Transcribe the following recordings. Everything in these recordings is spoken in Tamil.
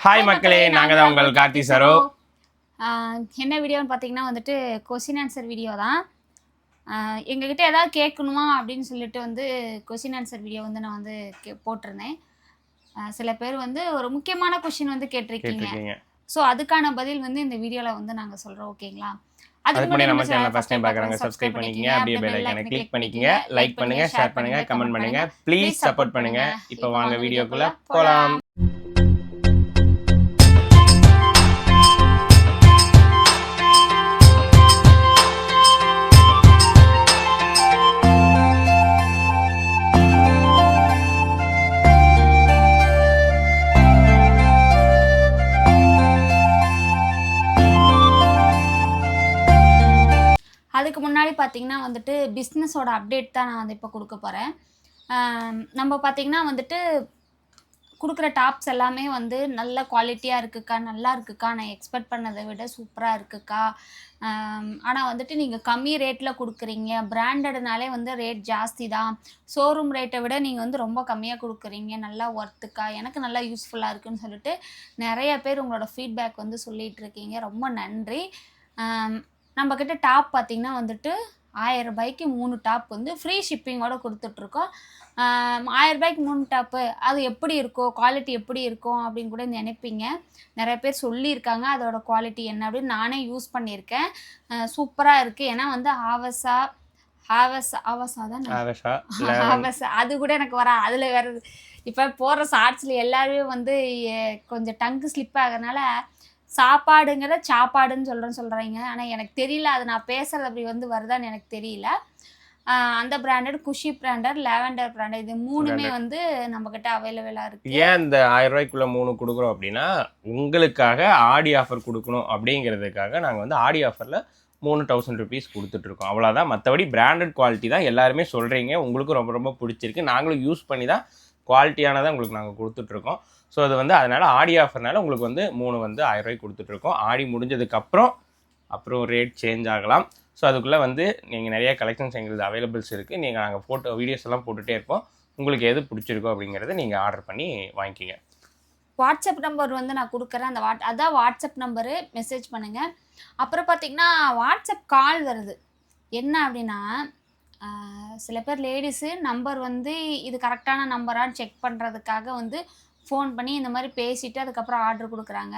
ஹாய் மக்களே, நாங்கள் தான் உங்கள் கார்த்தி சரோ. என்ன வீடியோன்னு பார்த்தீங்கன்னா வந்துட்டு கொஸ்டின் ஆன்சர் வீடியோ தான். எங்ககிட்ட ஏதாவது கேட்கணுமா அப்படின்னு சொல்லிட்டு வந்து கொஸ்டின் ஆன்சர் வீடியோ வந்து நான் வந்து போட்டிருந்தேன். சில பேர் வந்து ஒரு முக்கியமான கொஸ்டின் வந்து கேட்டிருக்கீங்க. ஸோ அதுக்கான பதில் வந்து இந்த வீடியோவில் வந்து நாங்கள் சொல்கிறோம். ஓகேங்களா? அதுக்கு முன்னாடி நம்ம சேனலை ஃபர்ஸ்ட் டைம் பார்க்குறாங்க, சப்ஸ்கிரைப் பண்ணிக்கங்க, அப்படியே பெல் ஐகானை கிளிக் பண்ணிக்கங்க, லைக் பண்ணுங்க, ஷேர் பண்ணுங்க, கமெண்ட் பண்ணுங்க, ப்ளீஸ் சப்போர்ட் பண்ணுங்க. இப்போ வாங்க வீடியோக்குள்ள போகலாம். அதுக்கு முன்னாடி பார்த்தீங்கன்னா வந்துட்டு பிஸ்னஸோட அப்டேட் தான் நான் வந்து இப்போ கொடுக்க போகிறேன். நம்ம பார்த்தீங்கன்னா வந்துட்டு கொடுக்குற டாப்ஸ் எல்லாமே வந்து நல்ல குவாலிட்டியாக இருக்குக்கா, நல்லா இருக்குக்கா, நான் எக்ஸ்பெக்ட் பண்ணதை விட சூப்பராக இருக்குக்கா. ஆனால் வந்துட்டு நீங்கள் கம்மி ரேட்டில் கொடுக்குறீங்க, பிராண்டட்னாலே வந்து ரேட் ஜாஸ்தி தான், ஷோரூம் ரேட்டை விட நீங்கள் வந்து ரொம்ப கம்மியாக கொடுக்குறீங்க, நல்லா ஒர்த்துக்கா, எனக்கு நல்லா யூஸ்ஃபுல்லாக இருக்குதுன்னு சொல்லிட்டு நிறைய பேர் உங்களோட ஃபீட்பேக் வந்து சொல்லிகிட்டு இருக்கீங்க. ரொம்ப நன்றி. நம்மக்கிட்ட டாப் பார்த்திங்கன்னா வந்துட்டு 1000 ரூபாய்க்கு 3 டாப் வந்து ஃப்ரீ ஷிப்பிங்கோடு கொடுத்துட்ருக்கோம். 1000 ரூபாய்க்கு 3 டாப்பு அது எப்படி இருக்கும், குவாலிட்டி எப்படி இருக்கும் அப்படின்னு கூட நினைப்பீங்க. நிறைய பேர் சொல்லியிருக்காங்க அதோட குவாலிட்டி என்ன அப்படின்னு. நானே யூஸ் பண்ணியிருக்கேன், சூப்பராக இருக்குது. ஏன்னா வந்து ஆவசா தான் அது கூட எனக்கு வர அதில் வேறு இப்போ போகிற ஷார்ட்ஸில் எல்லாருமே வந்து கொஞ்சம் டங்கு ஸ்லிப் ஆகிறதுனால சாப்பாடுங்கிற சாப்பாடுன்னு சொல்கிறாங்க. ஆனால் எனக்கு தெரியல, அது நான் பேசுகிறது அப்படி வந்து வருதான்னு எனக்கு தெரியல. அந்த பிராண்டட், குஷி பிராண்டட், லாவெண்டர் பிராண்டட், இது மூணுமே வந்து நம்மக்கிட்ட அவைலபிளாக இருக்குது. ஏன் இந்த 1000 ரூபாய்க்குள்ள 3 கொடுக்குறோம் அப்படின்னா, உங்களுக்காக ஆடி ஆஃபர் கொடுக்கணும் அப்படிங்கிறதுக்காக நாங்கள் வந்து ஆடி ஆஃபரில் 3000 ருபீஸ் கொடுத்துட்ருக்கோம். அவ்வளோதான். மற்றபடி பிராண்டட் குவாலிட்டி தான் எல்லாருமே சொல்கிறீங்க, உங்களுக்கும் ரொம்ப ரொம்ப பிடிச்சிருக்கு, நாங்களும் யூஸ் பண்ணி தான் குவாலிட்டியானதாக உங்களுக்கு நாங்கள் கொடுத்துட்ருக்கோம். ஸோ அது வந்து அதனால் ஆடி ஆஃபர்னால உங்களுக்கு வந்து 3 வந்து 1000 ரூபாய்க்கு கொடுத்துட்ருக்கோம். ஆடி முடிஞ்சதுக்கப்புறம் ரேட் சேஞ்ச் ஆகலாம். ஸோ அதுக்குள்ளே வந்து நீங்கள் நிறைய கலெக்ஷன்ஸ் எங்களுக்கு அவைலபிள்ஸ் இருக்குது. நாங்கள் ஃபோட்டோ வீடியோஸ் எல்லாம் போட்டுகிட்டே இருப்போம். உங்களுக்கு எது பிடிச்சிருக்கோ அப்படிங்கிறத நீங்கள் ஆர்டர் பண்ணி வாங்கிக்கிங்க. வாட்ஸ்அப் நம்பர் வந்து நான் கொடுக்குறேன், அந்த அதான் வாட்ஸ்அப் நம்பரு, மெசேஜ் பண்ணுங்கள். அப்புறம் பார்த்திங்கன்னா வாட்ஸ்அப் கால் வருது. என்ன அப்படின்னா, சில பேர் லேடிஸு நம்பர் வந்து இது கரெக்டான நம்பரான்னு செக் பண்ணுறதுக்காக வந்து ஃபோன் பண்ணி இந்த மாதிரி பேசிவிட்டு அதுக்கப்புறம் ஆர்டர் கொடுக்குறாங்க.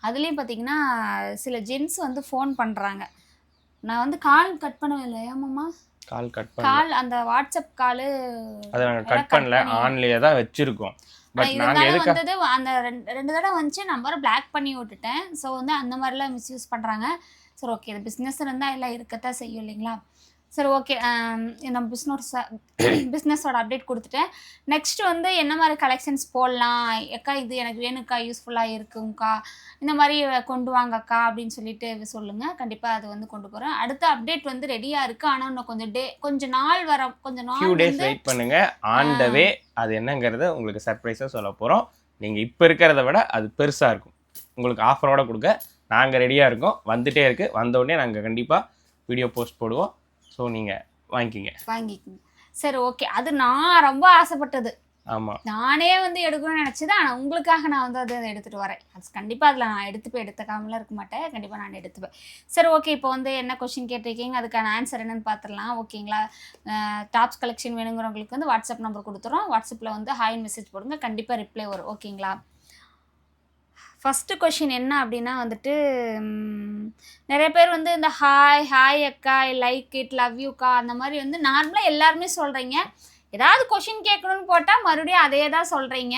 அதுலேயும் பார்த்திங்கன்னா சில ஜென்ஸ் வந்து ஃபோன் பண்ணுறாங்க. நான் வந்து கால் கட் பண்ணவே இல்லை. ஏமாம்மா கால் அந்த வாட்ஸ்அப் காலு அதை நாங்கள் கட் பண்ணல, ஆன்லேயே தான் வச்சுருக்கோம். வந்தது அந்த 2 தடவை வந்துச்சு, நம்பரை பிளாக் பண்ணி விட்டுட்டேன். ஸோ வந்து அந்த மாதிரிலாம் மிஸ்யூஸ் பண்ணுறாங்க. சரி, ஓகே, இது பிஸ்னஸ் இருந்தால் எல்லாம் இருக்கத்தான் செய்யும் இல்லைங்களா? சரி, ஓகே, நம்ம பிஸ்னஸோட அப்டேட் கொடுத்துட்டேன். நெக்ஸ்ட்டு வந்து என்ன மாதிரி கலெக்ஷன்ஸ் போடலாம், அக்கா இது எனக்கு வேணுக்கா, யூஸ்ஃபுல்லாக இருக்குங்கக்கா, இந்த மாதிரி கொண்டு வாங்கக்கா அப்படின்னு சொல்லிட்டு சொல்லுங்கள். கண்டிப்பாக அது வந்து கொண்டு போகிறேன். அடுத்த அப்டேட் வந்து ரெடியாக இருக்குது. ஆனால் இன்னும் கொஞ்சம் நாள் வெயிட் பண்ணுங்கள். ஆன் த வே அது என்னங்கிறத உங்களுக்கு சர்ப்ரைஸாக சொல்ல போகிறோம். நீங்கள் இப்போ இருக்கிறத விட அது பெருசாக இருக்கும். உங்களுக்கு ஆஃபரோடு கொடுக்க நாங்கள் ரெடியாக இருக்கோம். வந்துகிட்டே இருக்குது. வந்தோடனே நாங்கள் கண்டிப்பாக வீடியோ போஸ்ட் போடுவோம். ஸோ நீங்கள் வாங்கிக்கிங்க. சரி, ஓகே. அது நான் ரொம்ப ஆசைப்பட்டது. ஆமாம், நானே வந்து எடுக்கணும்னு நினச்சது. ஆனால் உங்களுக்காக நான் வந்து அதை எடுத்துகிட்டு வரேன். அது கண்டிப்பாக அதில் நான் எடுத்துக்காமலாம் இருக்க மாட்டேன். கண்டிப்பாக நான் எடுத்துப்பேன். சரி, ஓகே. இப்போ வந்து என்ன கொஸ்டின் கேட்டிருக்கீங்க, அதுக்கான ஆன்சர் என்னென்னு பார்த்துடலாம். ஓகேங்களா? டாப்ஸ் கலெக்ஷன் வேணுங்கிறவங்களுக்கு வந்து வாட்ஸ்அப் நம்பர் கொடுத்துறோம். வாட்ஸ்அப்பில் வந்து ஹாய்னு மெசேஜ் போடுங்க, கண்டிப்பாக ரிப்ளை வரும். ஓகேங்களா? ஃபஸ்ட்டு கொஷின் என்ன அப்படின்னா வந்துட்டு, நிறைய பேர் வந்து இந்த ஹாய் அக்கா, லைக் இட், லவ் யூக்கா, அந்த மாதிரி வந்து நார்மலாக எல்லாருமே சொல்கிறீங்க. ஏதாவது கொஷின் கேட்கணுன்னு போட்டால் மறுபடியும் அதே தான் சொல்கிறீங்க.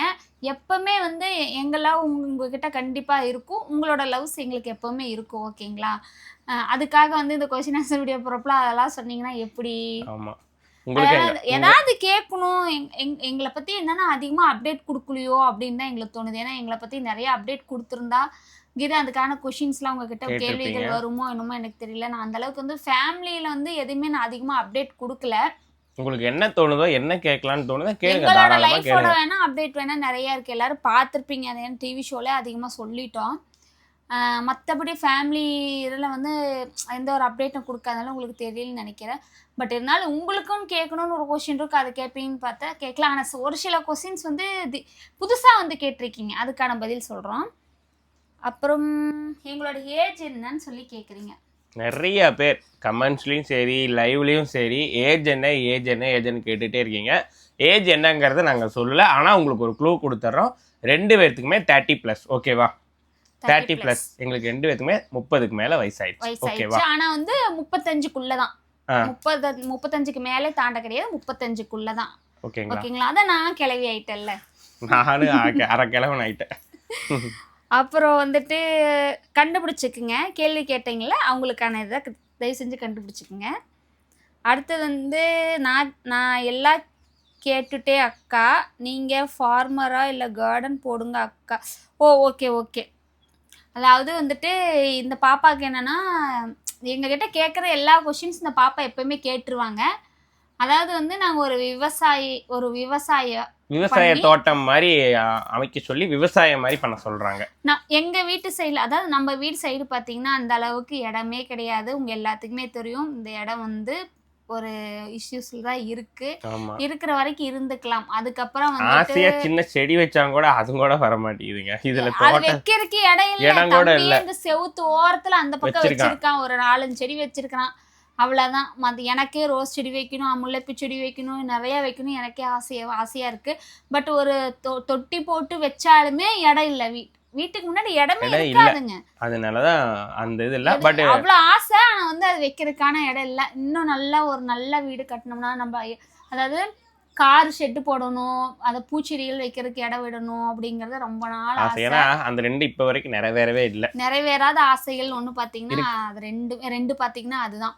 எப்போவுமே வந்து எங்கள் லவ் உங்ககிட்ட கண்டிப்பாக இருக்கும், உங்களோட லவ்ஸ் எங்களுக்கு எப்போவுமே இருக்கும். ஓகேங்களா? அதுக்காக வந்து இந்த கொஷின் ஆன்சர் வீடியோ போகிறப்பல அதெல்லாம் சொன்னீங்கன்னா எப்படி? ஏதாவது கேட்கணும், எங்களை பற்றி என்னென்னா அதிகமாக அப்டேட் கொடுக்கலையோ அப்படின்னு தான் எங்களுக்கு தோணுது. ஏன்னா எங்களை பற்றி நிறைய அப்டேட் கொடுத்துருந்தா இது அதுக்கான கொஷின்ஸ்லாம் உங்ககிட்ட கேள்விகள் வருமோ என்னமோ எனக்கு தெரியல. நான் அந்தளவுக்கு வந்து ஃபேமிலியில் வந்து எதுவுமே நான் அதிகமாக அப்டேட் கொடுக்கல. உங்களுக்கு என்ன தோணுதோ, என்ன கேட்கலான்னு தோணுதோ கேளுங்க. எங்களோட லைஃபோட வேணா அப்டேட் வேணா நிறைய இருக்குது. எல்லோரும் பார்த்துருப்பீங்க. அது டிவி ஷோவில் அதிகமாக சொல்லிட்டோம். மற்றபடி ஃபேமிலி இதில் வந்து எந்த ஒரு அப்டேட்டும் கொடுக்காதனால உங்களுக்கு தெரியலன்னு நினைக்கிறேன். பட் இருந்தாலும் உங்களுக்கும் கேட்கணும்னு ஒரு கொஷின் இருக்குது, அதை கேட்பீங்கன்னு பார்த்தா கேட்கலாம். ஆனால் ஒரு சில கொஷின்ஸ் வந்து புதுசாக வந்து கேட்டிருக்கீங்க, அதுக்கான பதில் சொல்கிறோம். அப்புறம் எங்களோட ஏஜ் என்னன்னு சொல்லி கேட்குறீங்க. நிறைய பேர் கமெண்ட்ஸ்லையும் சரி லைவ்லேயும் சரி ஏஜ் என்ன கேட்டுகிட்டே இருக்கீங்க. ஏஜ் என்னங்கிறத நாங்கள் சொல்லலை, ஆனால் உங்களுக்கு ஒரு க்ளூ கொடுத்துட்றோம். 2 பேர்த்துக்குமே 30+. ஓகேவா? 30+. எங்களுக்கு 2 பேர்த்துக்குமே 30க்கு மேலே வயசாயிடுச்சு. ஓகேவா? ஆனால் வந்து 35க்குள்ளே தான். 35க்கு மேலே தாண்ட கிடையாது, 35க்குள்ள தான். ஓகேங்களா? அதான் நான் கிளவி ஆயிட்டேன்ல, நானும் அரை கிழவன் ஆயிட்டேன். அப்புறம் வந்துட்டு கண்டுபிடிச்சிக்குங்க, கேள்வி கேட்டீங்களா அவங்களுக்கான இதை தயவு செஞ்சு கண்டுபிடிச்சிக்குங்க. அடுத்தது வந்து நான் எல்லாம் கேட்டுட்டே அக்கா, நீங்கள் ஃபார்மரா இல்லை கார்டன் போடுங்க அக்கா. ஓகே. அதாவது வந்துட்டு இந்த பாப்பாவுக்கு என்னன்னா, எங்ககிட்ட கேட்குற எல்லா கொஷின்ஸ் இந்த பாப்பா எப்பவுமே கேட்டுருவாங்க. அதாவது வந்து நாங்கள் ஒரு விவசாய தோட்டம் மாதிரி அமைக்க சொல்லி விவசாயம் மாதிரி பண்ண சொல்றாங்க. நான் எங்கள் வீட்டு சைடில், அதாவது நம்ம வீட்டு சைடு பார்த்தீங்கன்னா அந்த அளவுக்கு இடமே கிடையாது. உங்கள் எல்லாத்துக்குமே தெரியும், இந்த இடம் வந்து ஒரு இஷ்யூஸ்ல தான் இருக்கு. இருக்கிற வரைக்கும் இருந்துக்கலாம். அதுக்கப்புறம் வந்து சின்ன செடி வச்சாங்க கூட அது கூட வர மாட்டேங்குதுங்க. இதுல வைக்கிறதுக்கு இடம் கூட இல்ல. இந்த செவுத்து ஓரத்துல அந்த பக்கம் வச்சிருக்கான், ஒரு 4-5 செடி வச்சிருக்கான், அவ்வளவுதான். எனக்கே ரோஸ் செடி வைக்கணும், முல்லைப்பூ செடி வைக்கணும், நிறைய வைக்கணும், எனக்கே ஆசையா இருக்கு. பட் ஒரு தொட்டி போட்டு வச்சாலுமே இடம் இல்ல. வீட்டுக்கு முன்னாடி இடமே இருக்காதுங்க. அதனாலதான் அந்த இது இல்ல. பட் அவ்வளவு ஆசை, ஆனா வந்து அது வைக்கிறதுக்கான இடம் இல்ல. இன்னும் நல்ல வீடு கட்டணும்னா நம்ம, அதாவது கார் ஷெட்டு போடணும், அந்த பூச்செடிகள் வைக்கிறதுக்கு இடம் விடணும் அப்படிங்கறது ரொம்ப நாள் ஆசை. அந்த 2 இப்ப வரைக்கும் நிறைவேறவே இல்லை. நிறைவேறாத ஆசைகள் ஒண்ணு பாத்தீங்கன்னா அது ரெண்டு பாத்தீங்கன்னா அதுதான்.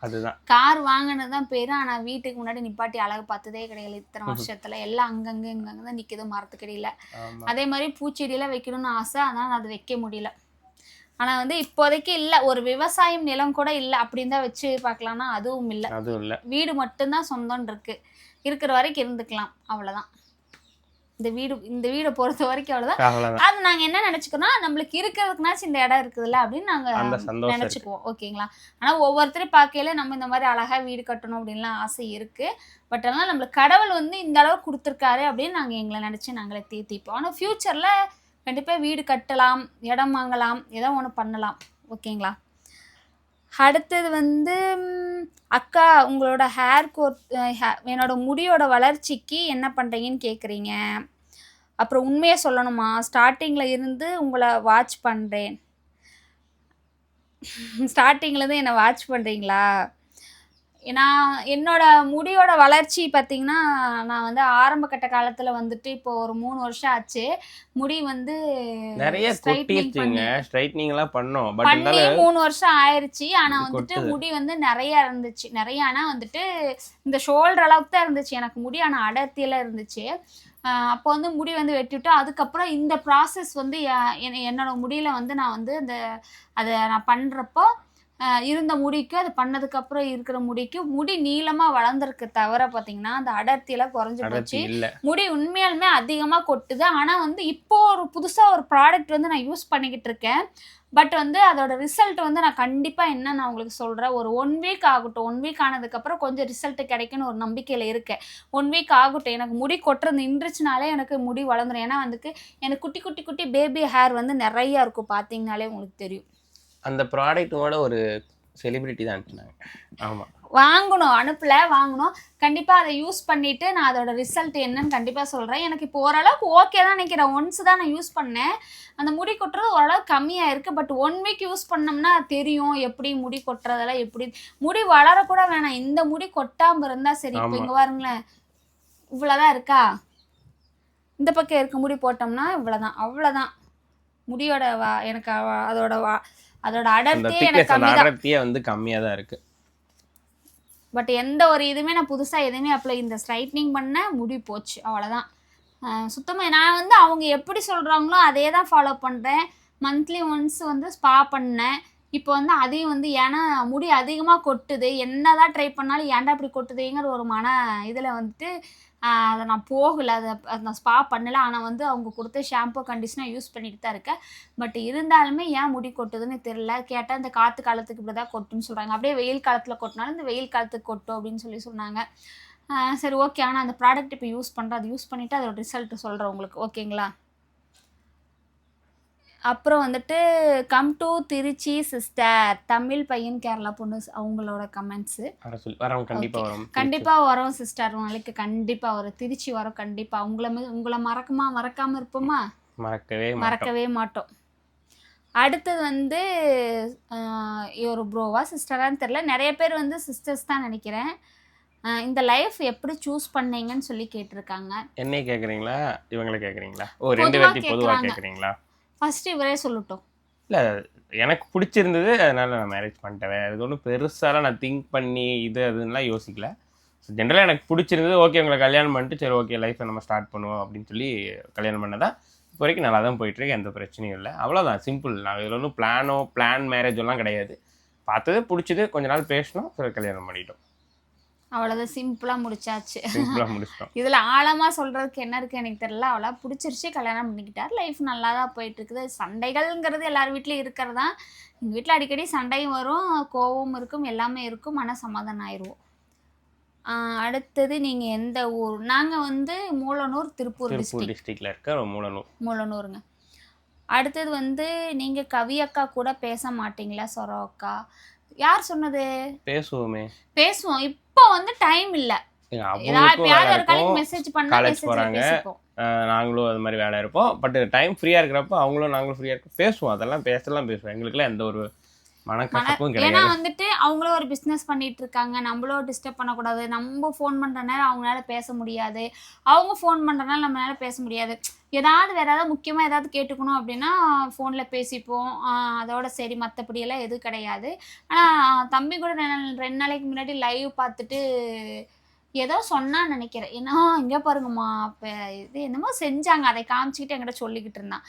கார் வாங்கினதுதான் பேரு, ஆனா வீட்டுக்கு முன்னாடி நிப்பாட்டி அழகு பார்த்ததே கிடையாது இத்தனை வருஷத்துல. எல்லாம் அங்கங்க இங்கதான் நிக்குது மரத்துக்கடியில. அதே மாதிரி பூச்செடியில வைக்கணும்னு ஆசை, அதனால அது வைக்க முடியல. ஆனா வந்து இப்போதைக்கு இல்ல, ஒரு விவசாயம் நிலம் கூட இல்ல அப்படின்னு தான் வச்சு பார்க்கலாம்னா அதுவும் இல்ல. வீடு மட்டும்தான் சொந்தம் இருக்கு. இருக்கிற வரைக்கும் இருந்துக்கலாம், அவ்வளவுதான். இந்த வீடை பொறுத்த வரைக்கும் அவ்வளவுதான். அது நாங்க என்ன நினைச்சுக்கோம், நம்மளுக்கு இருக்கிறதுக்குனாச்சும் இந்த இடம் இருக்குதுல்ல அப்படின்னு நாங்க நினைச்சுக்குவோம். ஓகேங்களா? ஆனா ஒவ்வொருத்தரும் பார்க்கையில நம்ம இந்த மாதிரி அழகா வீடு கட்டணும் அப்படின்லாம் ஆசை இருக்கு. பட் அதனால நம்மளுக்கு கடவுள் வந்து இந்த அளவுக்கு கொடுத்துருக்காரு அப்படின்னு நாங்க எங்களை நினைச்சு நாங்களே தீர்த்திப்போம். ஆனா ஃபியூச்சர்ல கண்டிப்பா வீடு கட்டலாம், இடம் வாங்கலாம், ஏதோ ஒன்று பண்ணலாம். ஓகேங்களா? அடுத்தது வந்து அக்கா, உங்களோட ஹேர் கோட், என்னோட முடியோட வளர்ச்சிக்கு என்ன பண்ணுறீங்கன்னு கேட்குறீங்க. அப்புறம் உண்மையை சொல்லணுமா, ஸ்டார்டிங்கில் இருந்து உங்களை வாட்ச் பண்ணுறேன். ஸ்டார்டிங்லேருந்து என்னை வாட்ச் பண்ணுறீங்களா? நான் என்னோட முடியோட வளர்ச்சி பார்த்தீங்கன்னா, நான் வந்து ஆரம்ப கட்ட காலத்தில் வந்துட்டு இப்போ ஒரு 3 வருஷம் ஆச்சு. முடி வந்து நிறைய ஸ்ட்ரைட்னிங்லாம் பண்ணோம். பட் 3 வருஷம் ஆயிடுச்சு. ஆனால் வந்துட்டு முடி வந்து நிறைய இருந்துச்சு. ஆனால் வந்துட்டு இந்த ஷோல்டர் அளவுக்கு தான் இருந்துச்சு எனக்கு முடி, ஆனால் அடர்த்தியெல்லாம் இருந்துச்சு. அப்போ வந்து முடி வந்து வெட்டிவிட்டு அதுக்கப்புறம் இந்த ப்ராசஸ் வந்து என்னோட முடியில் வந்து நான் வந்து அதை நான் பண்ணுறப்போ இருந்த முடிக்கு அது பண்ணதுக்கப்புறம் இருக்கிற முடிக்கு முடி நீளமாக வளர்ந்துருக்கு தவிர பார்த்தீங்கன்னா அந்த அடர்த்தியெல்லாம் குறைஞ்சி போச்சு. முடி உண்மையாலுமே அதிகமாக கொட்டுது. ஆனால் வந்து இப்போ ஒரு புதுசாக ஒரு ப்ராடக்ட் வந்து நான் யூஸ் பண்ணிக்கிட்டு இருக்கேன். பட் வந்து அதோட ரிசல்ட் வந்து நான் கண்டிப்பாக என்ன நான் உங்களுக்கு சொல்கிறேன், ஒரு 1 வீக் ஆகட்டும். 1 வீக் ஆனதுக்கப்புறம் கொஞ்சம் ரிசல்ட் கிடைக்குன்னு ஒரு நம்பிக்கையில் இருக்கேன். 1 வீக் ஆகட்டும். எனக்கு முடி கொட்டுறது நின்றுச்சுனாலே எனக்கு முடி வளர்ந்துடும். ஏன்னா வந்துட்டு எனக்கு குட்டி குட்டி குட்டி பேபி ஹேர் வந்து நிறையா இருக்கும், பார்த்தீங்கனாலே உங்களுக்கு தெரியும். அந்த ப்ராடக்ட்டோட ஒரு செலிபிரிட்டி தான் அனுப்பினாங்க. ஆமாம், வாங்கணும், வாங்கணும். கண்டிப்பாக அதை யூஸ் பண்ணிவிட்டு நான் அதோட ரிசல்ட் என்னன்னு கண்டிப்பாக சொல்கிறேன். எனக்கு இப்போ ஓரளவுக்கு ஓகே தான் நினைக்கிறேன். ஒன்ஸ் தான் நான் யூஸ் பண்ணேன், அந்த முடி கொட்டுறது ஓரளவுக்கு கம்மியாக இருக்குது. பட் 1 வீக் யூஸ் பண்ணோம்னா தெரியும் எப்படி முடி கொட்டுறதெல்லாம். எப்படி முடி வளரக்கூட வேணாம், இந்த முடி கொட்டாமல் இருந்தால் சரி. இப்போ இங்கே பாருங்களேன், இவ்வளோதான் இருக்கா, இந்த பக்கம் இருக்க முடி போட்டோம்னா இவ்வளோதான், அவ்வளோதான் முடியோட எனக்கு அதோட அடர்த்தியே வந்து கம்மியாக தான் இருக்குது. பட் எந்த ஒரு இதுவுமே நான் புதுசாக எதுவுமே இந்த ஸ்ட்ரைட்னிங் பண்ண முடி போச்சு, அவ்வளோதான். சுத்தமாக நான் வந்து அவங்க எப்படி சொல்கிறாங்களோ அதே தான் ஃபாலோ பண்ணுறேன். மந்த்லி ஒன்ஸ் வந்து ஸ்பா பண்ணேன். இப்போ வந்து அதையும் வந்து ஏன்னா முடி அதிகமாக கொட்டுது, என்ன தான் ட்ரை பண்ணாலும் ஏன்டா இப்படி கொட்டுதுங்கிற ஒரு மன இதில் வந்துட்டு அதை நான் போகலை, அதை நான் ஸ்பா பண்ணலை. ஆனால் வந்து அவங்க கொடுத்த ஷாம்பு கண்டிஷனாக யூஸ் பண்ணிட்டு தான் இருக்கேன். பட் இருந்தாலுமே ஏன் முடி கொட்டுதுன்னு தெரியல. கேட்டால் இந்த காற்று காலத்துக்கு இப்படி தான் கொட்டுன்னு சொல்கிறாங்க. அப்படியே வெயில் காலத்தில் கொட்டினாலும் இந்த வெயில் காலத்துக்கு கொட்டும் அப்படின்னு சொன்னாங்க. சரி ஓகே. ஆனால் அந்த ப்ராடக்ட் இப்போ யூஸ் பண்ணுறேன், அது யூஸ் பண்ணிவிட்டு அதோட ரிசல்ட் சொல்கிறேன் உங்களுக்கு, ஓகேங்களா? அப்புறம் வந்துட்டு come to Trichy sister, Tamil பையன் கேரளா பொண்ணு, அவங்களோட கமெண்ட்ஸு. கண்டிப்பாக வரோம் சிஸ்டர், நாளைக்கு கண்டிப்பாக வரும். திருச்சி வரோம் கண்டிப்பாக. உங்களை மறக்காமல் இருப்போமா? மறக்கவே மாட்டோம். அடுத்தது வந்து ஒரு ப்ரோவா சிஸ்டரான்னு தெரில, நிறைய பேர் வந்து சிஸ்டர்ஸ் தான் நினைக்கிறேன். இந்த லைஃப் எப்படி சூஸ் பண்ணீங்கன்னு சொல்லி கேட்டிருக்காங்க. என்ன கேட்குறீங்களா, இவங்களை கேட்குறீங்களா? ஓ, ரெண்டு பேர்த்தையும் பொதுவாக கேட்குறீங்களா? ஃபர்ஸ்ட் இவரே சொல்லட்டும். இல்லை, எனக்கு பிடிச்சிருந்தது, அதனால் நான் மேரேஜ் பண்ணிட்டேன். அது ஒன்றும் பெருசாலாம் நான் திங்க் பண்ணி அதுன்னெலாம் யோசிக்கல. ஸோ ஜென்ரலாக எனக்கு பிடிச்சிருந்தது. ஓகே, உங்களை கல்யாணம் பண்ணிட்டு சரி ஓகே லைஃப்பை நம்ம ஸ்டார்ட் பண்ணுவோம் அப்படின்னு சொல்லி கல்யாணம் பண்ணதான் இப்போ வரைக்கும் நல்லா தான் போயிட்டுருக்கு. எந்த பிரச்சனையும் இல்லை. அவ்வளோதான், சிம்பிள். நாங்கள் இதில் ஒன்றும் பிளான் மேரேஜ் எல்லாம் கிடையாது. பார்த்தது பிடிச்சது, கொஞ்ச நாள் பேசணும், சரி கல்யாணம் பண்ணிட்டோம். அவ்வளோதான், சிம்பிளாக முடிச்சாச்சு. முடிச்சிட்டோம். இதில் ஆழமாக சொல்கிறதுக்கு என்ன இருக்குது எனக்கு தெரியல. அவ்வளோ பிடிச்சிருச்சு, கல்யாணம் பண்ணிக்கிட்டார், லைஃப் நல்லா தான் போயிட்டுருக்குது. சண்டைகள்ங்கிறது எல்லார் வீட்லேயும் இருக்கிறது தான். எங்கள் வீட்டில் அடிக்கடி சண்டையும் வரும், கோவமும் இருக்கும், எல்லாமே இருக்கும். ஆனால் சமாதானம் ஆயிடுவோம். அடுத்தது நீங்கள் எந்த ஊர்? நாங்கள் வந்து மூலனூர், திருப்பூர் டிஸ்ட்ரிக்டில் இருக்க மூலனூருங்க. அடுத்தது வந்து நீங்கள் கவி அக்கா கூட பேச மாட்டீங்களா சொரோ அக்கா? யார் சொன்னது? பேசுவோம். இப்போ வந்து டைம் இல்லை. மெசேஜ் பண்ணா நாங்களும் அது மாதிரி வேலை இருப்போம். பட் டைம் ஃப்ரீயா இருக்கிறப்ப நாங்களும் ஃப்ரீயா இருப்போம், பேசுவோம். அதெல்லாம் பேசலாம். எங்களுக்குலாம் எந்த ஒரு மனக்கசப்பும் கிடையாது. ஏன்னா வந்துட்டு அவங்களும் ஒரு பிஸ்னஸ் பண்ணிட்டு இருக்காங்க, நம்மளும் டிஸ்டர்ப் பண்ணக்கூடாது. நம்ம ஃபோன் பண்ற நேரம் அவங்களால பேச முடியாது, அவங்க ஃபோன் பண்றதுனால நம்மளால பேச முடியாது. வேற ஏதாவது முக்கியமாக ஏதாவது கேட்டுக்கணும் அப்படின்னா ஃபோனில் பேசிப்போம், அதோட சரி. மற்றபடியெல்லாம் எதுவும் கிடையாது. ஆனால் தம்பி கூட 2 நாளைக்கு முன்னாடி லைவ் பார்த்துட்டு ஏதோ சொன்னான்னு நினைக்கிறேன். ஏன்னா இங்கே பாருங்கம்மா, இப்போ இது என்னமோ செஞ்சாங்க, அதை காமிச்சிக்கிட்டு என்கிட்ட சொல்லிக்கிட்டு இருந்தான்.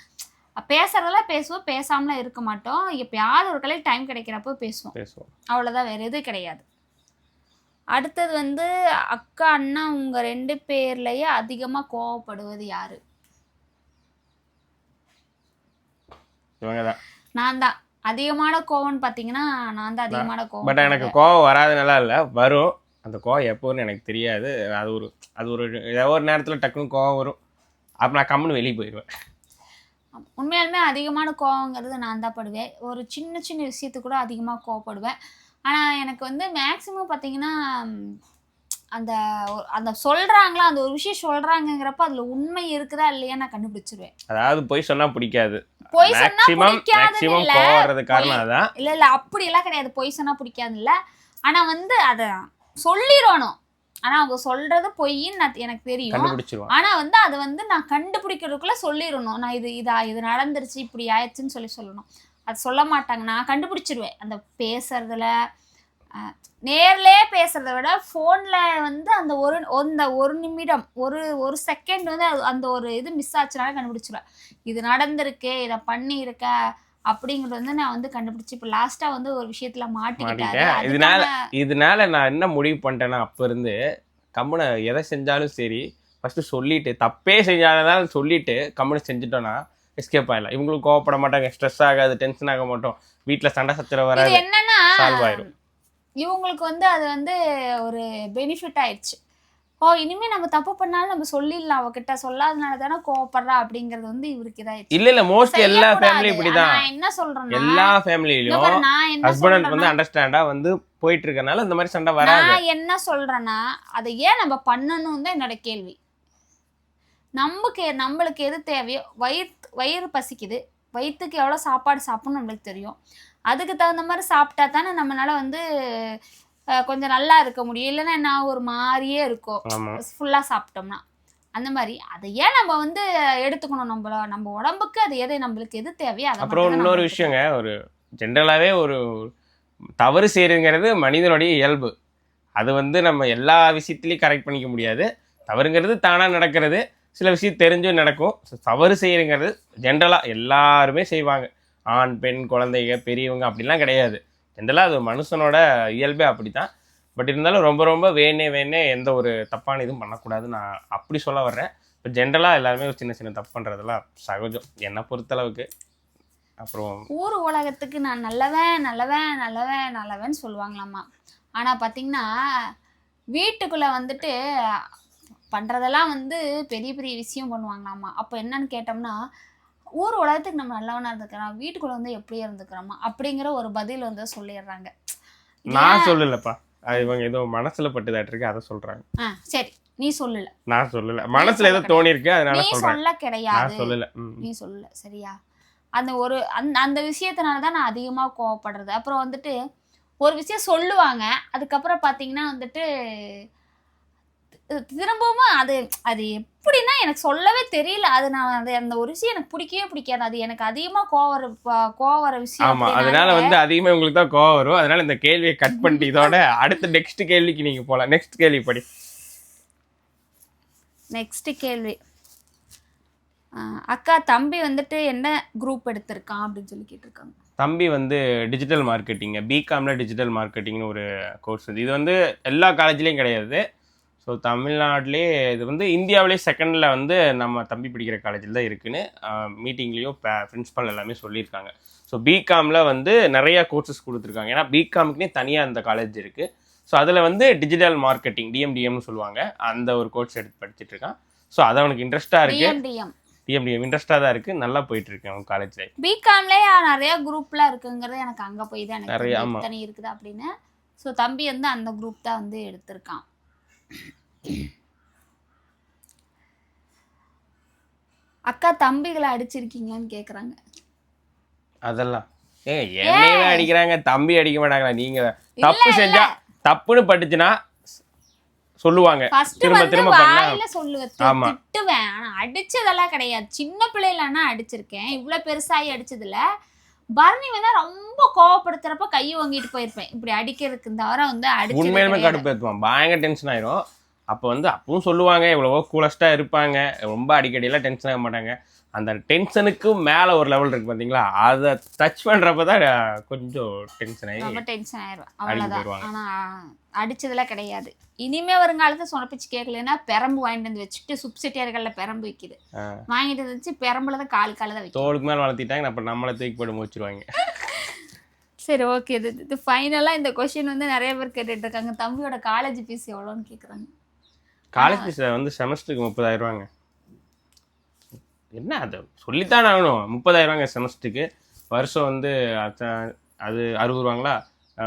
பேசுறதெல்லாம் பேசுவோம், பேசாமலாம் இருக்க மாட்டோம். எப்பயாவது ஒரு கலை டைம் கிடைக்கிறப்போ பேசுவோம். அவ்வளோதான், வேறு எதுவும் கிடையாது. அடுத்தது வந்து அக்கா அண்ணா உங்க 2 பேர்லயே அதிகமாக கோவப்படுவது யாரு? நான் தான். அதிகமான கோவம்னு பார்த்தீங்கன்னா நான் தான் அதிகமான கோவம். பட் எனக்கு கோவம் வராதுனால இல்லை, வரும். அந்த கோவம் எப்போன்னு எனக்கு தெரியாது. அது ஒரு ஏதோ ஒரு நேரத்தில் டக்குன்னு கோவம் வரும். அப்போ நான் கம்முன்னு வெளியே போயிடுவேன். உண்மையாலுமே அதிகமான கோவங்கிறது நான் தான் படுவேன். ஒரு சின்ன விஷயத்துக்கு கூட அதிகமாக கோவப்படுவேன். ஆனால் எனக்கு வந்து மேக்ஸிமம் பார்த்தீங்கன்னா அந்த சொல்கிறாங்களா, அந்த ஒரு விஷயம் சொல்கிறாங்கிறப்ப அதில் உண்மை இருக்குதா இல்லையா நான் கண்டுபிடிச்சிருவேன். அதாவது பொய் சொன்னால் பிடிக்காது. பொய் சொன்னால் காரணம் இல்லை அப்படியெல்லாம் கிடையாது. பொய் சொன்னால் பிடிக்காது இல்லை, ஆனால் வந்து அதை சொல்லிடணும். ஆனால் அவங்க சொல்கிறது பொய்ன்னு எனக்கு தெரியும். ஆனால் வந்து அதை வந்து நான் கண்டுபிடிக்கிறதுக்குள்ளே சொல்லிடணும். நான் இது நடந்துருச்சு, இப்படி ஆயிடுச்சுன்னு சொல்லணும். அது சொல்ல மாட்டாங்க, நான் கண்டுபிடிச்சிருவேன். அந்த பேசுறதுல நேர்லேயே பேசுறத விட ஃபோனில் வந்து அந்த ஒரு நிமிடம் ஒரு செகண்ட் வந்து அந்த ஒரு இது மிஸ் ஆச்சுனால கண்டுபிடிச்சிருவேன். இது நடந்திருக்கு, இதை பண்ணியிருக்க அப்படிங்கிறது வந்து நான் வந்து கண்டுபிடிச்சி இப்போ லாஸ்ட்டாக வந்து ஒரு விஷயத்தில் மாட்டிக்கிட்டேன். இதனால நான் என்ன முடிவு பண்ணிட்டேன்னா, அப்போ இருந்து கம்முனை எதை செஞ்சாலும் சரி ஃபஸ்ட்டு சொல்லிட்டு, தப்பே செஞ்சாலும் சொல்லிட்டு கம்முனை செஞ்சுட்டோன்னா எஸ்கேப் ஆகிடலாம். இவங்களுக்கு கோவப்பட மாட்டாங்க, ஸ்ட்ரெஸ் ஆகாது, டென்ஷன் ஆக மாட்டோம், வீட்டில் சண்டை சச்சரவு வராது, என்னன்னா சால்வ் ஆயிடும். இவங்களுக்கு வந்து அது வந்து ஒரு பெனிஃபிட் ஆயிடுச்சு. இனிமே நம்ம தப்பு பண்ணாலும் நம்ம சொல்லிடலாம், அவகிட்ட சொல்லாதனால தானே கோவப்படுறா அப்படிங்கிறது வந்து இவருக்கு இதாயிடுச்சு. இல்ல மோஸ்ட்லி எல்லா ஃபேமிலி இப்படிதான். நான் என்ன சொல்றேன்னா, எல்லா ஃபேமிலியிலும் ஹஸ்பண்ட் வந்து அண்டர்ஸ்டாண்டா வந்து போயிட்டு இருக்கனால இந்த மாதிரி சண்டை வராது. நான் என்ன சொல்றேன்னா, அதை ஏன் நம்ம பண்ணணும் தான் என்னோட கேள்வி. நம்மளுக்கு எது தேவையோ, வயிறு பசிக்குது, வயிற்றுக்கு எவ்வளோ சாப்பாடு சாப்பிடணும் நம்மளுக்கு தெரியும். அதுக்கு தகுந்த மாதிரி சாப்பிட்டா தானே நம்மளால வந்து கொஞ்சம் நல்லா இருக்க முடியும். இல்லைன்னா என்ன ஒரு மாதிரியே இருக்கும் ஃபுல்லாக சாப்பிட்டோம்னா. அந்த மாதிரி அதை ஏன் நம்ம வந்து எடுத்துக்கணும், நம்ம உடம்புக்கு அது நம்மளுக்கு எது தேவையோ அதை. அப்புறம் இன்னொரு விஷயங்க, ஒரு ஜென்ரலாகவே ஒரு தவறு செய்யறதுங்கிறது மனிதனுடைய இயல்பு. அது வந்து நம்ம எல்லா விஷயத்துலையும் கரெக்ட் பண்ணிக்க முடியாது. தவறுங்கிறது தானாக நடக்கிறது, சில விஷயம் தெரிஞ்சும் நடக்கும். தவறு செய்யறதுங்கிறது ஜென்ரலாக எல்லாருமே செய்வாங்க. ஆண் பெண் குழந்தைங்க பெரியவங்க அப்படிலாம் கிடையாது. ஜென்ரலாக அது மனுஷனோட இயல்பே அப்படி தான். பட் இருந்தாலும் ரொம்ப ரொம்ப வேணே எந்த ஒரு தப்பான இதுவும் பண்ணக்கூடாது நான் அப்படி சொல்ல வர்றேன். இப்போ ஜென்ரலாக எல்லாருமே ஒரு சின்ன தப்பு பண்ணுறதெல்லாம் சகஜம் என்னை பொறுத்தளவுக்கு. அப்புறம் ஊர் உலகத்துக்கு நான் நல்லவன் சொல்லுவாங்களாம்மா. ஆனால் பார்த்தீங்கன்னா வீட்டுக்குள்ளே வந்துட்டு பண்ணுறதெல்லாம் வந்து பெரிய பெரிய விஷயம் பண்ணுவாங்களாம்மா. அப்போ என்னன்னு கேட்டோம்னா ஊர் உலகத்துக்கு நம்ம நல்லவனாக இருந்துக்கிறோம், வீட்டுக்குள்ளே வந்து எப்படி இருந்துக்கிறோமா அப்படிங்கிற ஒரு பதில் வந்து சொல்லிடுறாங்க. நான் சொல்லலப்பா, அது இவங்க ஏதோ மனசுல பட்டுதாட்டு இருக்கு அதை சொல்றாங்க. சரி, நீ சொல்லல, நான் சொல்லல, மனசுல ஏதோ தோணி இருக்கு அதனால சொல்றேன். சொல்ல கிடையாது, நான் சொல்லல, நீ சொல்லல சரியா. அந்த ஒரு அந்த விஷயத்தினால தான் நான் அதிகமாக கோவப்படுறது. அப்புறம் வந்துட்டு ஒரு விஷயம் சொல்லுவாங்க, அதுக்கப்புறம் பார்த்தீங்கன்னா வந்துட்டு திரும்பவும் அது அது எப்படின்னா எனக்கு சொல்லவே தெரியல. அது நான் அந்த ஒரு விஷயம் எனக்கு பிடிக்கவே பிடிக்காது. அது எனக்கு அதிகமாக கோவம் வர விஷயம். ஆமா, அதனால வந்து அதிகமாக உங்களுக்கு தான் கோவம் வரும். அதனால இந்த கேள்வியை கட் பண்ணிட்டு இதோட அடுத்த நெக்ஸ்ட் கேள்விக்கு நீங்க போகலாம். நெக்ஸ்ட் கேள்வி படி. நெக்ஸ்ட் கேள்வி, அக்கா தம்பி வந்துட்டு என்ன குரூப் எடுத்திருக்கான் அப்படின்னு சொல்லி கேட்டிருக்காங்க. தம்பி வந்து டிஜிட்டல் மார்க்கெட்டிங், பிகாம்ல டிஜிட்டல் மார்க்கெட்டிங்னு ஒரு கோர்ஸ். இது வந்து எல்லா காலேஜ்லேயும் கிடையாது. ஸோ தமிழ்நாட்டிலே இது வந்து இந்தியாவிலே செகண்டில் வந்து நம்ம தம்பி படிக்கிற காலேஜில் தான் இருக்குன்னு மீட்டிங்லேயும் பிரின்ஸிபல் எல்லாமே சொல்லியிருக்காங்க. ஸோ பிகாமில் வந்து நிறையா கோர்சஸ் கொடுத்துருக்காங்க. ஏன்னா பிகாமுக்குனே தனியாக அந்த காலேஜ் இருக்குது. ஸோ அதில் வந்து டிஜிட்டல் மார்க்கெட்டிங் டிஎம்டிஎம்னு சொல்லுவாங்க, அந்த ஒரு கோர்ஸ் எடுத்து படிச்சுட்டு இருக்கான். ஸோ அது அவனுக்கு இன்ட்ரெஸ்ட்டாக இருக்குது. டிஎம்டிஎம் இன்ட்ரெஸ்ட்டாக தான் இருக்குது, நல்லா போயிட்டுருக்கு அவன் காலேஜில். பிகாம்லேயே நிறைய குரூப்லாம் இருக்குங்கிறது எனக்கு அங்கே போய் தான் எனக்கு நிறைய தனி இருக்குது அப்படின்னு. ஸோ தம்பி வந்து அந்த குரூப் தான் வந்து எடுத்திருக்கான். அக்கா தம்பிகளை அடிச்சிருக்கீங்கன்னு கேக்குறாங்க. அதெல்லாம் என்னையவே அடிக்கிறாங்க, தம்பி அடிக்க மாட்டாங்களா? நீங்க தப்பு செஞ்சா தப்புன்னு பட்டுச்சுன்னா சொல்லுவாங்க, திரும்ப திரும்ப வாயில சொல்லுவேன், திட்டுவேன். ஆனா அடிச்சதெல்லாம் கிடையாது. சின்ன பிள்ளைலன்னா அடிச்சிருக்கேன், இவ்வளவு பெருசாகி அடிச்சதுல. பரணி வந்து ரொம்ப கோவப்படுத்துறப்ப கையை வாங்கிட்டு போயிருப்பேன். இப்படி அடிக்கிறதுக்கு தவிர வந்து அடிச்சு உண்மையிலுமே கடுப்பேற்றுவான், பயங்கர டென்ஷன் ஆயிரும். அப்போ வந்து அப்பவும் சொல்லுவாங்க, எவ்வளவோ கூலஸ்ட்டாக இருப்பாங்க, ரொம்ப அடிக்கடியெல்லாம் டென்ஷன் ஆக மாட்டாங்க. அந்த டென்ஷனுக்கு மேலே ஒரு லெவல் இருக்குது பார்த்தீங்களா, அதை டச் பண்ணுறப்ப தான் கொஞ்சம் டென்ஷன் ஆகி ரொம்ப டென்ஷன் ஆயிடுவேன். அவ்வளோதான். ஆனால் அடிச்சதெல்லாம் கிடையாது. இனிமே வருங்காலத்தை சொன்னப்பிச்சு கேட்கலன்னா பெரம்பு வாங்கிட்டு வந்து வச்சுட்டு சுப்சிட்டியர்களில் பெரம்பு விற்கிது, வாங்கிட்டு வந்துச்சு பெரம்புல தான் கால் தான் வைக்கும். தோளுக்கு மேலே வளர்த்திட்டாங்க, அப்புறம் நம்மளை தூக்கி போட்டு முடிச்சிருவாங்க. சரி, ஓகே. இது ஃபைனலாக இந்த கொஸ்டின் வந்து நிறைய பேர் கேட்டுட்டு இருக்காங்க. தம்பியோட காலேஜ் ஃபீஸ் எவ்வளோன்னு கேட்குறாங்க. காலேஜ் ஃபீஸ் வந்து செமஸ்டருக்கு 30,000 ரூபாங்க. என்ன அது சொல்லித்தான் ஆகணும், 30,000 ரூபாங்க செமஸ்டருக்கு. வருஷம் வந்து அது 60 ரூபாங்களா,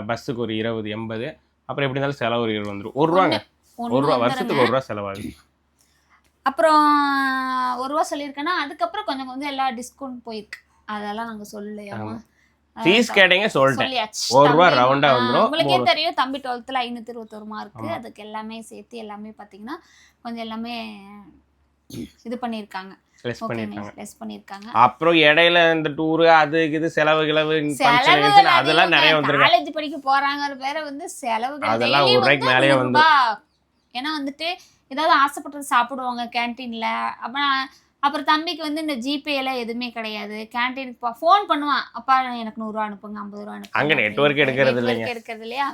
பஸ்ஸுக்கு ஒரு 20 80, அப்புறம் எப்படி இருந்தாலும் செலவு ஒரு 20 வந்துடும். 1 ரூபாங்க, 1 ரூபா வருஷத்துக்கு 1 ரூபா செலவாகுது. அப்புறம் 1 ரூபா சொல்லியிருக்கேன்னா அதுக்கப்புறம் கொஞ்சம் கொஞ்சம் எல்லா டிஸ்கவுண்ட் போயிருக்கு, அதெல்லாம் நாங்கள் சொல்லலையா. ஃபீஸ் கேட்டீங்க சொல்லிட்டேன், 1 ரூபா ரவுண்டா வந்துரும். உங்களுக்கே தெரியும் தம்பி 12th 521 மார்க். அதுக்கு எல்லாமே சேர்த்து எல்லாமே பார்த்தீங்கன்னா கொஞ்சம் எல்லாமே இது பண்ணியிருக்காங்க, லெஸ் பண்ணியிருக்காங்க. அப்புறம் இடையில இந்த டூர் அது இது செலவு அதெல்லாம் நிறைய வந்துருக்கு. காலேஜ் படிக்க போறாங்க பேரை வந்து செலவுகள் அதெல்லாம் 1 ரூபாய்க்கு மேலேயே வந்து. ஏன்னா வந்துட்டு ஏதாவது ஆசைப்பட்டது சாப்பிடுவாங்க கேன்டீன்ல. அப்புறம் தம்பிக்கு வந்து இந்த ஜிபேல எதுவுமே கிடையாது. கேன்டீனுக்கு ஃபோன் பண்ணுவான், அப்பா எனக்கு 100 ரூபா அனுப்புங்க, 50 ரூபா அனுப்புங்க. அங்கே நெட்வொர்க் எடுக்கிறது இல்லையா.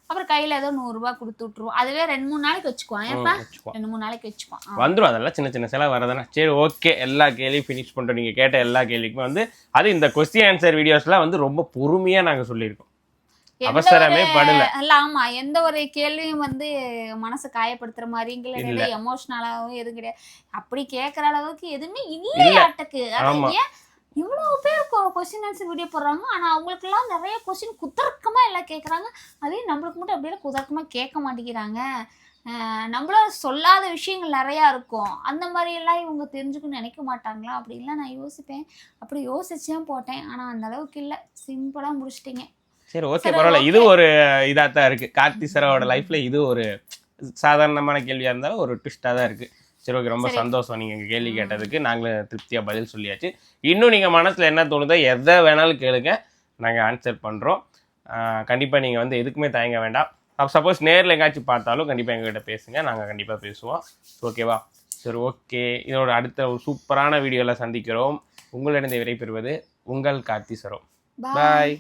அப்புறம் கையில் ஏதோ 100 ரூபா கொடுத்து விட்டுருவோம். அதுவே 2-3 நாளைக்கு வச்சுக்குவான். ஏப்பா 2-3 நாளைக்கு வச்சுக்குவான், வந்துடும். அதெல்லாம் சின்ன சின்ன செலவு வரதானே. சரி, ஓகே, எல்லா கேள்வியும் ஃபினிஷ் பண்ணிட்டோம். நீங்கள் கேட்ட எல்லா கேள்விக்குமே வந்து அது இந்த கொஸ்டின் ஆன்சர் வீடியோஸ்லாம் வந்து ரொம்ப பொறுமையாக நாங்கள் சொல்லியிருக்கோம், அவசரமே படல. இல்ல ஆமா, எந்த ஒரு கேள்வியும் வந்து மனசை காயப்படுத்துற மாதிரி எமோஷனலாவும் எதுவும் கிடையாது. அப்படி கேட்கற அளவுக்கு எதுவுமே இல்லையாட்டுக்கு. இவ்வளவு பேர் கொஸ்டின் ஆன்சர் வீடியோ போடுறாங்க, ஆனா அவங்களுக்கு எல்லாம் நிறைய கொஸ்டின் குதர்க்கமா எல்லாம் கேட்கறாங்க. அதே நம்மளுக்கு மட்டும் அப்படியே குதர்க்கமா கேட்க மாட்டேங்கிறாங்க. நம்மள சொல்லாத விஷயங்கள் நிறையா இருக்கும், அந்த மாதிரி எல்லாம் இவங்க தெரிஞ்சுக்கணும்னு நினைக்க மாட்டாங்களா அப்படின்லாம் நான் யோசிப்பேன். அப்படி யோசிச்சுதான் போட்டேன், ஆனா அந்த அளவுக்கு இல்லை, சிம்பிளா முடிச்சிட்டீங்க. சரி, ஓகே, பரவாயில்ல. இது ஒரு இதாக தான் இருக்குது. கார்த்தி சரோட லைஃப்பில் இது ஒரு சாதாரணமான கேள்வியாக இருந்தாலும் ஒரு ட்விஸ்ட்டாக தான் இருக்குது. சரி, ஓகே, ரொம்ப சந்தோஷம். நீங்கள் எங்கள் கேள்வி கேட்டதுக்கு நாங்களும் திருப்தியாக பதில் சொல்லியாச்சு. இன்னும் நீங்கள் மனசில் என்ன தோணுதோ எதை வேணாலும் கேளுங்க, நாங்கள் ஆன்சர் பண்ணுறோம். கண்டிப்பாக நீங்கள் வந்து எதுக்குமே தயங்க வேண்டாம். சப்போஸ் நேரில் எங்காச்சும் பார்த்தாலும் கண்டிப்பாக எங்ககிட்ட பேசுங்க, நாங்கள் கண்டிப்பாக பேசுவோம். ஓகேவா? சரி, ஓகே. இதோட அடுத்த ஒரு சூப்பரான வீடியோவில் சந்திக்கிறோம். உங்களிடம் விடை பெறுவது உங்கள் கார்த்தி சரோ. பாய்.